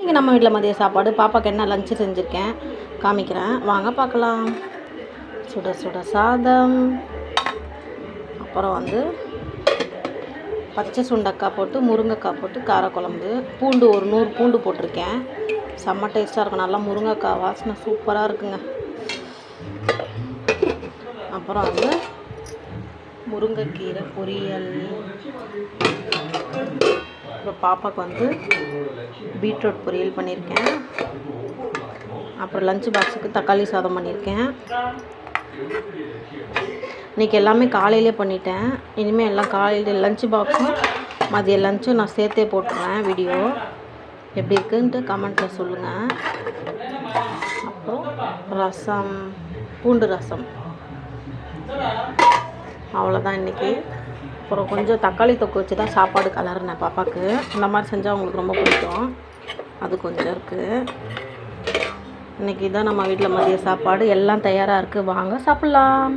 இன்றைக்கி நம்ம வீட்டில் மதிய சாப்பாடு. பாப்பாவுக்கு என்ன லஞ்சு செஞ்சுருக்கேன் காமிக்கிறேன், வாங்க பார்க்கலாம். சுட சுட சாதம், அப்புறம் பச்சை சுண்டக்காய் போட்டு முருங்கைக்காய் போட்டு காரக்குழம்பு, பூண்டு ஒரு 100 பூண்டு போட்டிருக்கேன். செம்ம டேஸ்ட்டாக இருக்கும். நல்லா முருங்கைக்காய் வாசனை சூப்பராக இருக்குங்க. அப்புறம் முருங்கைக்கீரை பொரியல். அப்புறம் பாப்பாவுக்கு பீட்ரூட் பொரியல் பண்ணியிருக்கேன். அப்புறம் லஞ்சு பாக்ஸுக்கு தக்காளி சாதம் பண்ணியிருக்கேன். இன்றைக்கி எல்லாமே காலையிலே பண்ணிட்டேன். இனிமேல் எல்லாம் காலையில் லஞ்சு பாக்ஸும் மதிய லஞ்சும் நான் சேர்த்தே போட்டுருவேன். வீடியோ எப்படி இருக்குன்ட்டு கமெண்ட்டில் சொல்லுங்கள். அப்புறம் ரசம், பூண்டு ரசம், அவ்வளோதான் இன்றைக்கி. அப்புறம் கொஞ்சம் தக்காளி தொக்கு வச்சு தான் சாப்பாடு கலர்னேன் பாப்பாவுக்கு. இந்த மாதிரி செஞ்சால் அவங்களுக்கு ரொம்ப பிடிக்கும். அது கொஞ்சம் இருக்குது. இன்றைக்கி தான் நம்ம வீட்டில் மதிய சாப்பாடு. எல்லாம் தயாராக இருக்குது, வாங்க சாப்பிட்லாம்.